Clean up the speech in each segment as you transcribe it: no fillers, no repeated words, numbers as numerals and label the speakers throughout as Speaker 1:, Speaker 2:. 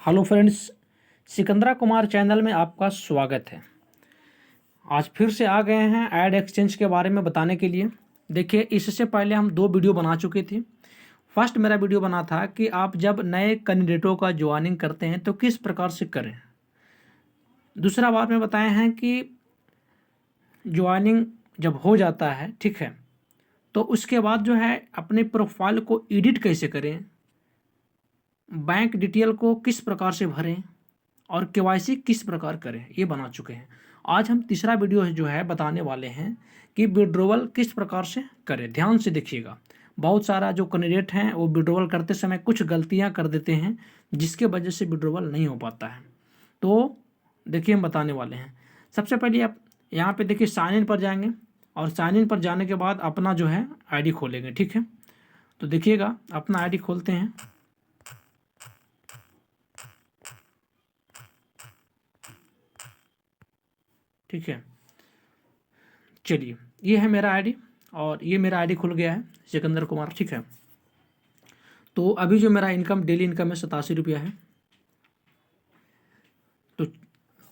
Speaker 1: Hello friends, Sikandra Kumar channel में आपका स्वागत है। आज फिर से आ गए हैं ऐड एक्सचेंज के बारे में बताने के लिए। देखिए, इससे पहले हम 2 वीडियो बना चुके थे। फर्स्ट मेरा वीडियो बना था कि आप जब नए कैंडिडेटों का ज्वाइनिंग करते हैं तो किस प्रकार से करें। दूसरा बात में बताए हैं कि ज्वाइनिंग जब हो जाता है, ठीक है, तो उसके बाद जो है अपने प्रोफाइल को एडिट कैसे करें, बैंक डिटेल को किस प्रकार से भरें और केवाईसी किस प्रकार करें, ये बना चुके हैं। आज हम तीसरा वीडियो जो है बताने वाले हैं कि विड्रॉवल किस प्रकार से करें। ध्यान से देखिएगा, बहुत सारा जो कैंडिडेट हैं वो विड्रॉवल करते समय कुछ गलतियां कर देते हैं जिसके वजह से विड्रॉवल नहीं हो पाता है। तो देखिए, हम बताने वाले हैं। सबसे पहले आप यहाँ पे देखिए साइन इन पर जाएंगे और साइन इन पर जाने के बाद अपना जो है आईडी खोलेंगे, ठीक है। तो देखिएगा, अपना आईडी खोलते हैं। ठीक है, चलिए, ये है मेरा आईडी और ये मेरा आईडी खुल गया है, सिकंदर कुमार, ठीक है। तो अभी जो मेरा इनकम, डेली इनकम है 87 रुपया है। तो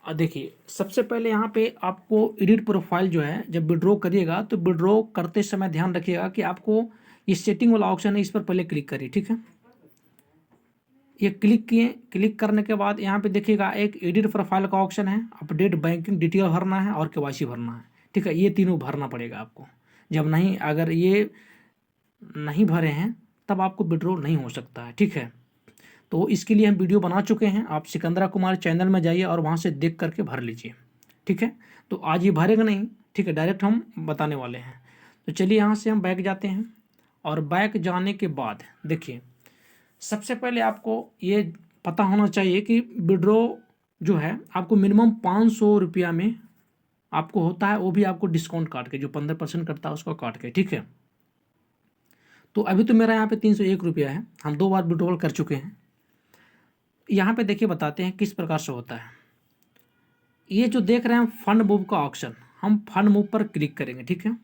Speaker 1: देखिए, सबसे पहले यहाँ पे आपको एडिट प्रोफाइल जो है जब विड्रॉ करिएगा तो विड्रॉ करते समय ध्यान रखिएगा कि आपको ये सेटिंग वाला ऑप्शन है, इस पर पहले क्लिक करिए, ठीक है। ये क्लिक किए, क्लिक करने के बाद यहाँ पे देखिएगा एक एडिट प्रोफाइल का ऑप्शन है, अपडेट बैंकिंग डिटेल भरना है और केवाईसी भरना है, ठीक है। ये तीनों भरना पड़ेगा आपको। जब नहीं, अगर ये नहीं भरे हैं तब आपको विड्रॉ नहीं हो सकता है, ठीक है। तो इसके लिए हम वीडियो बना चुके हैं, आप सिकंदरा कुमार चैनल में जाइए और वहाँ से देख करके भर लीजिए, ठीक है। तो आज ये भरेगा नहीं, ठीक है, डायरेक्ट हम बताने वाले हैं। तो चलिए, यहाँ से हम बैक जाते हैं और बैक जाने के बाद देखिए, सबसे पहले आपको ये पता होना चाहिए कि विड्रॉ जो है आपको मिनिमम 500 रुपया में आपको होता है, वो भी आपको डिस्काउंट काट के, जो 15% करता है उसको काट के, ठीक है। तो अभी तो मेरा यहाँ पे 301 रुपया है, हम 2 बार विड्रॉल कर चुके हैं। यहाँ पे देखिए, बताते हैं किस प्रकार से होता है। ये जो देख रहे हैं फंड मूव का ऑप्शन, हम फंड मूव पर क्लिक करेंगे, ठीक है।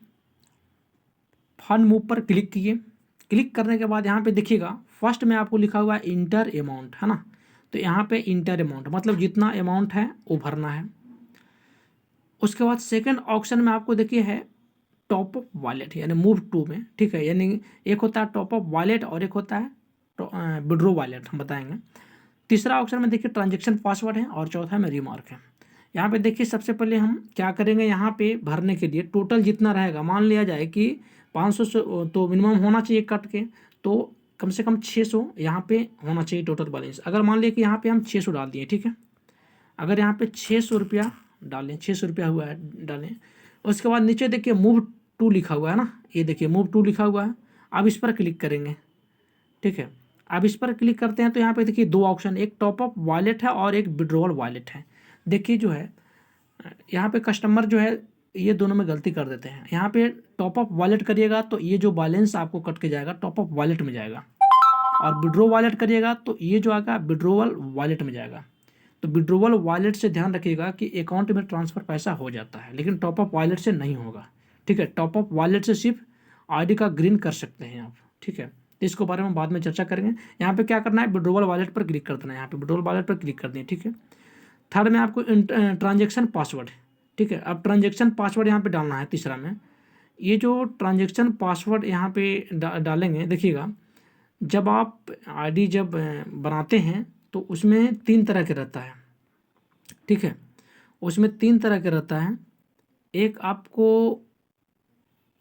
Speaker 1: फंड मूव पर क्लिक किए, क्लिक करने के बाद यहाँ पे देखिएगा फर्स्ट में आपको लिखा हुआ है इंटर अमाउंट, है ना। तो यहाँ पे इंटर अमाउंट मतलब जितना अमाउंट है वो भरना है। उसके बाद सेकंड ऑप्शन में आपको देखिए है टॉप अप वॉलेट, यानी मूव टू में, ठीक है। यानी एक होता है टॉप अप वॉलेट और एक होता है विड्रॉ वॉलेट, हम बताएंगे। तीसरा ऑप्शन में देखिए ट्रांजेक्शन पासवर्ड है और चौथा में रिमार्क है। यहाँ पे देखिए, सबसे पहले हम क्या करेंगे, यहाँ पे भरने के लिए टोटल जितना रहेगा, मान लिया जाए कि 500 तो मिनिमम होना चाहिए कट के, तो कम से कम 600 यहाँ पे होना चाहिए टोटल बैलेंस। अगर मान लिया कि यहाँ पे हम 600 डाल दिए, ठीक है, अगर यहाँ पे 600 रुपया डालें, 600 रुपया हुआ है डालें। उसके बाद नीचे देखिए मूव टू लिखा हुआ है ना, ये देखिए मूव टू लिखा हुआ है। अब इस पर क्लिक करेंगे, ठीक है। अब इस पर क्लिक करते हैं तो यहाँ पे देखिए 2 ऑप्शन, एक टॉप अप वॉलेट है और एक विड्रॉवल वॉलेट है। देखिए जो है यहाँ पे कस्टमर जो है ये दोनों में गलती कर देते हैं। यहाँ पे टॉप अप वॉलेट करिएगा तो ये जो बैलेंस आपको कट के जाएगा टॉप अप वॉलेट में जाएगा, और विड्रॉ वॉलेट करिएगा तो ये जो आएगा विड्रॉवल वॉलेट में जाएगा। तो विड्रॉवल वॉलेट से ध्यान रखिएगा कि अकाउंट में ट्रांसफ़र पैसा हो जाता है, लेकिन टॉप अप वॉलेट से नहीं होगा, ठीक है। टॉप अप वॉलेट से सिर्फ आईडी का ग्रीन कर सकते हैं आप, ठीक है। तो इसके बारे में बाद में चर्चा करेंगे। यहाँ पे क्या करना है, विड्रॉवल वॉलेट पर क्लिक कर देना है, यहाँ पे विड्रॉवल वॉलेट पर क्लिक कर दें, ठीक है। थर्ड में आपको ट्रांजेक्शन पासवर्ड, ठीक है। अब ट्रांजेक्शन पासवर्ड यहाँ पे डालना है। तीसरा में ये जो ट्रांजेक्शन पासवर्ड यहाँ पे डालेंगे, देखिएगा जब आप आईडी जब बनाते हैं तो उसमें 3 तरह के रहता है, ठीक है। उसमें 3 तरह के रहता है। एक आपको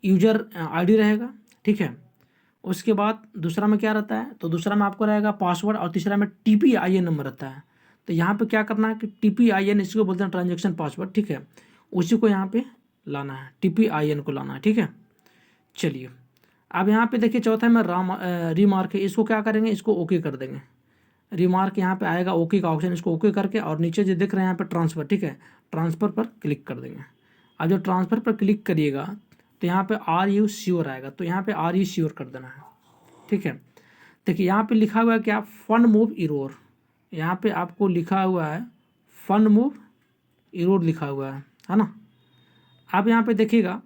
Speaker 1: यूजर आईडी रहेगा, ठीक है। उसके बाद दूसरा में क्या रहता है, तो दूसरा में आपको रहेगा पासवर्ड और तीसरा में TPIN नंबर रहता है। तो यहाँ पे क्या करना है कि TPIN, इसको बोलते हैं ट्रांजेक्शन पासवर्ड, ठीक है, उसी को यहाँ पे लाना है, TPIN को लाना है, ठीक है। चलिए, अब यहाँ पे देखिए चौथा में रिमार्क है, इसको क्या करेंगे, इसको ओके कर देंगे। रिमार्क यहाँ पे आएगा, ओके का ऑप्शन, इसको ओके करके और नीचे जो दिख रहे हैं यहाँ पे ट्रांसफ़र, ठीक है, ट्रांसफ़र पर क्लिक कर देंगे। अब जो ट्रांसफ़र पर क्लिक करिएगा तो यहाँ पे आर यू श्योर आएगा, तो यहाँ पे आर यू श्योर कर देना है, ठीक है। देखिए यहाँ पे लिखा हुआ है क्या, फंड मूव इरोर, यहाँ पे आपको लिखा हुआ है फंड मूव इरोर लिखा हुआ है ना। अब यहाँ पे देखिएगा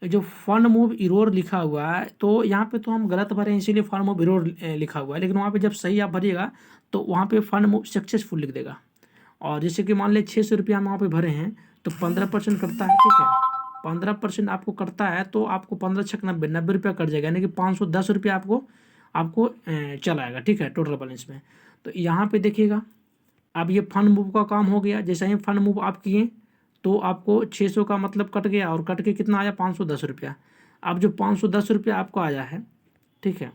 Speaker 1: जो फंड मूव इरोर लिखा हुआ है, तो यहाँ पे तो हम गलत भरे हैं इसीलिए फंड मूव इरोर लिखा हुआ है, लेकिन वहाँ पे जब सही आप भरिएगा तो वहाँ पे फंड मूव सक्सेसफुल लिख देगा। और जैसे कि मान ले 600 रुपया हम वहाँ पे भरे हैं तो 15% कटता है, ठीक है, 15% आपको कटता है तो आपको 15 छक 90 रुपया कट जाएगा, यानी कि 510 रुपया आपको आपको चल आएगा, ठीक है, टोटल बैलेंस में। तो यहाँ पे देखिएगा अब ये फंड मूव का काम हो गया। जैसे ही फंड मूव आप किए तो आपको 600 का मतलब कट गया और कट के कितना आया 510 रुपया। अब जो 510 रुपया आपको आया है, ठीक है,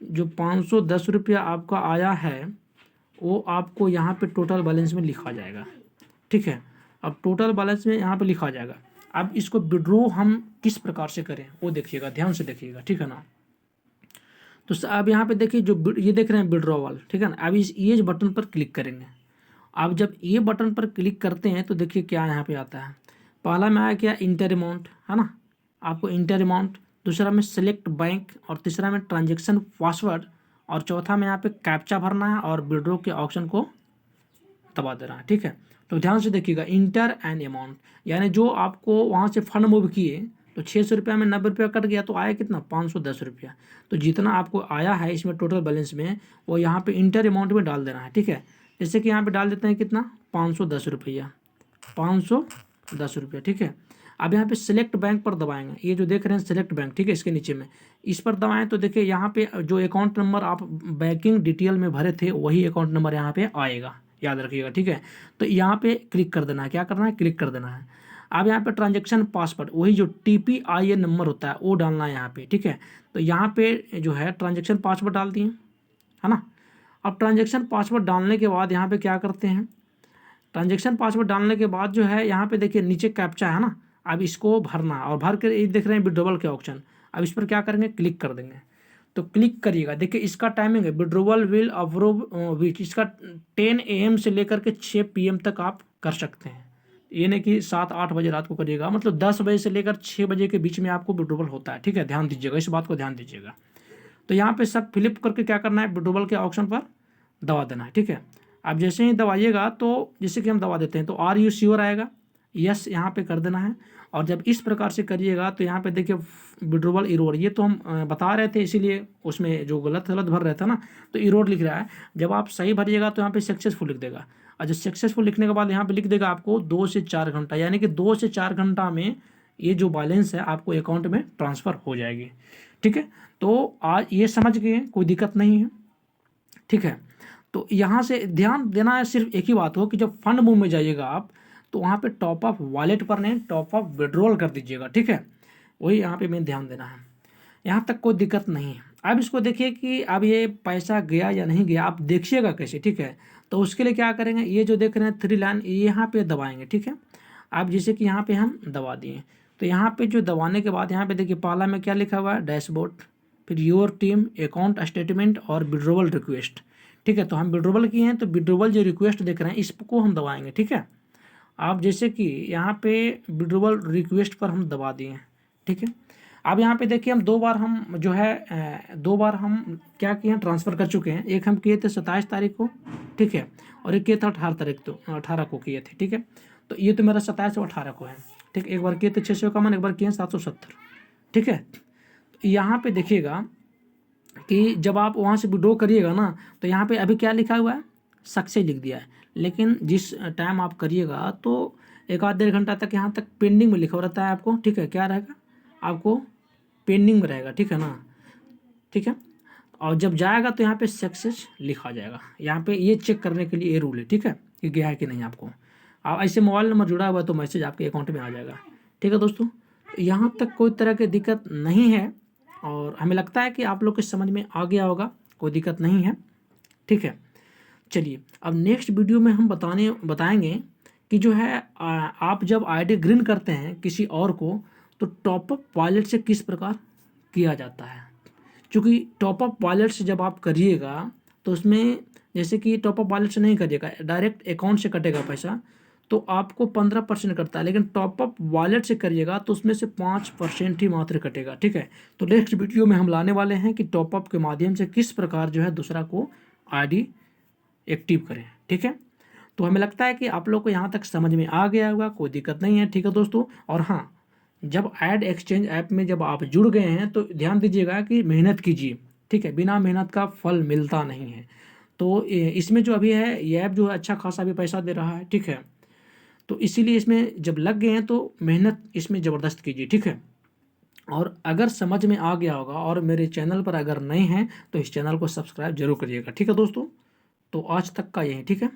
Speaker 1: जो 510 रुपया आपका आया है वो आपको यहाँ पे टोटल बैलेंस में लिखा जाएगा, ठीक है। अब टोटल बैलेंस में यहाँ पे लिखा जाएगा। अब इसको विड्रॉ हम किस प्रकार से करें वो देखिएगा, ध्यान से देखिएगा, ठीक है ना। तो अब यहाँ पे देखिए जो ये देख रहे हैं विड्रॉवल, ठीक है ना। अब इस ये बटन पर क्लिक करेंगे। अब जब ये बटन पर क्लिक करते हैं तो देखिए क्या यहाँ पे आता है। पहला में आया क्या, इंटर अमाउंट, है ना, आपको इंटर अमाउंट, दूसरा में सेलेक्ट बैंक, और तीसरा में ट्रांजेक्शन पासवर्ड, और चौथा में यहाँ पे कैप्चा भरना है और विड्रॉ के ऑप्शन को दबा देना है, ठीक है। तो ध्यान से देखिएगा, इंटर एंड अमाउंट, यानी जो आपको वहाँ से फंड मूव किए तो 600 रुपया में 90 रुपया कट गया तो आया कितना 510 रुपया। तो जितना आपको आया है इसमें टोटल बैलेंस में वो यहाँ पे इंटर अमाउंट में डाल देना है, ठीक है। जैसे कि यहाँ पे डाल देते हैं कितना 510 रुपया, 510 रुपया, ठीक है। अब यहाँ पे सिलेक्ट बैंक पर दबाएंगे, ये जो देख रहे हैं सिलेक्ट बैंक, ठीक है, इसके नीचे में इस पर दबाएं तो देखिए यहाँ पे जो अकाउंट नंबर आप बैंकिंग डिटेल में भरे थे वही अकाउंट नंबर यहाँ पे आएगा, याद रखिएगा, ठीक है। तो यहाँ पे क्लिक कर देना है, क्या करना है, क्लिक कर देना है। अब यहाँ पे ट्रांजेक्शन पासवर्ड, वही जो TPIN नंबर होता है वो डालना है यहाँ पे, ठीक है। तो यहाँ पे जो है ट्रांजेक्शन पासवर्ड डाल दिए, है ना। अब ट्रांजेक्शन पासवर्ड डालने के बाद यहाँ पे क्या करते हैं, ट्रांजेक्शन पासवर्ड डालने के बाद जो है यहाँ पे देखिए नीचे कैप्चा है ना, अब इसको भरना है और भर कर ये देख रहे हैं विड्रॉवल के ऑप्शन, अब इस पर क्या करेंगे, क्लिक कर देंगे। तो क्लिक करिएगा, देखिए इसका टाइमिंग है विड्रॉवल विल अप्रूव विच, इसका 10 AM से लेकर के 6 PM तक आप कर सकते हैं। ये नहीं कि 7-8 बजे रात को करिएगा, मतलब 10 बजे से लेकर 6 बजे के बीच में आपको विड्रॉवल होता है, ठीक है, ध्यान दीजिएगा, इस बात को ध्यान दीजिएगा। तो यहाँ पे सब फिलिप करके क्या करना है, विड्रॉवल के ऑप्शन पर दबा देना है, ठीक है। अब जैसे ही दबाइएगा तो जैसे कि हम दबा देते हैं तो आर यू श्योर आएगा, यस यहाँ पे कर देना है। और जब इस प्रकार से करिएगा तो यहाँ पे देखिए विड्रॉवल इरोड, ये तो हम बता रहे थे इसीलिए उसमें जो गलत भर रहा था ना तो इरोड लिख रहा है। जब आप सही भरिएगा तो यहाँ पे सक्सेसफुल लिख देगा, और जब सक्सेसफुल लिखने के बाद यहाँ पे लिख देगा आपको 2 से 4 घंटा, यानी कि 2 से 4 घंटा में ये जो बैलेंस है आपको अकाउंट में ट्रांसफ़र हो जाएगी, ठीक है। तो आज ये समझ गए, कोई दिक्कत नहीं है, ठीक है। तो यहाँ से ध्यान देना है, सिर्फ एक ही बात हो कि जब फंड मूव में जाइएगा आप तो वहाँ पे टॉप अप वॉलेट पर नहीं, टॉप अप विड्रॉल कर दीजिएगा, ठीक है, वही यहाँ पे मैं ध्यान देना है। यहाँ तक कोई दिक्कत नहीं है। अब इसको देखिए कि अब ये पैसा गया या नहीं गया, आप देखिएगा कैसे, ठीक है। तो उसके लिए क्या करेंगे, ये जो देख रहे हैं 3 लाइन यहाँ पे दबाएंगे, ठीक है। अब जैसे कि यहाँ पे हम दबा दिए तो यहाँ पे जो दबाने के बाद यहाँ पे देखिए पहला में क्या लिखा हुआ है, डैशबोर्ड, फिर योर टीम, अकाउंट स्टेटमेंट और विड्रॉवल रिक्वेस्ट, ठीक है। तो हम विड्रॉवल किए हैं तो विड्रॉवल जो रिक्वेस्ट देख रहे हैं इसको हम दबाएंगे, ठीक है। आप जैसे कि यहाँ पे विड्रॉवल रिक्वेस्ट पर हम दबा दिए, ठीक है। अब यहाँ पे देखिए हम 2 बार हम जो है 2 बार हम क्या किए हैं, ट्रांसफ़र कर चुके हैं। एक हम किए थे 27 तारीख को, ठीक है, और एक किए थे 18 तारीख, तो 18 को किए थे, ठीक है। तो ये तो मेरा 27 और 18 को है, ठीक। एक बार किए थे 651, एक बार किए 770, ठीक है। तो यहाँ पे देखिएगा कि जब आप वहाँ से विड्रॉ करिएगा ना तो यहाँ पे अभी क्या लिखा हुआ है, सक्सेस लिख दिया है, लेकिन जिस टाइम आप करिएगा तो 1-1.5 घंटा तक यहाँ तक पेंडिंग में लिखा रहता है आपको, ठीक है, क्या रहेगा, आपको पेंडिंग में रहेगा, ठीक है ना, ठीक है। और जब जाएगा तो यहाँ पे सक्सेस लिखा जाएगा, यहाँ पे ये चेक करने के लिए ये रूल है, ठीक है, कि गया है कि नहीं आपको। आप ऐसे मोबाइल नंबर जुड़ा हुआ है तो मैसेज आपके अकाउंट में आ जाएगा, ठीक है दोस्तों। यहाँ तक कोई तरह की दिक्कत नहीं है और हमें लगता है कि आप लोग के समझ में आ गया होगा, कोई दिक्कत नहीं है, ठीक है। चलिए अब नेक्स्ट वीडियो में हम बताएंगे कि जो है आप जब ID ग्रीन करते हैं किसी और को तो टॉपअप वॉलेट से किस प्रकार किया जाता है। क्योंकि टॉपअप वॉलेट से जब आप करिएगा तो उसमें जैसे कि टॉपअप वॉलेट से नहीं करिएगा, डायरेक्ट अकाउंट से कटेगा पैसा, तो आपको 15% कटता है, लेकिन टॉपअप वॉलेट से करिएगा तो उसमें से 5% ही मात्र कटेगा, ठीक है। तो नेक्स्ट वीडियो में हम लाने वाले हैं कि टॉपअप के माध्यम से किस प्रकार जो है दूसरा को ID एक्टिव करें, ठीक है। तो हमें लगता है कि आप लोग को यहाँ तक समझ में आ गया होगा, कोई दिक्कत नहीं है, ठीक है दोस्तों। और हाँ, जब ऐड एक्सचेंज ऐप में जब आप जुड़ गए हैं तो ध्यान दीजिएगा कि मेहनत कीजिए, ठीक है, बिना मेहनत का फल मिलता नहीं है। तो इसमें जो अभी है ये ऐप जो है अच्छा खासा अभी पैसा दे रहा है, ठीक है। तो इसीलिए इसमें जब लग गए हैं तो मेहनत इसमें ज़बरदस्त कीजिए, ठीक है। और अगर समझ में आ गया होगा और मेरे चैनल पर अगर नए हैं तो इस चैनल को सब्सक्राइब जरूर करिएगा, ठीक है दोस्तों। तो आज तक का यही, ठीक है।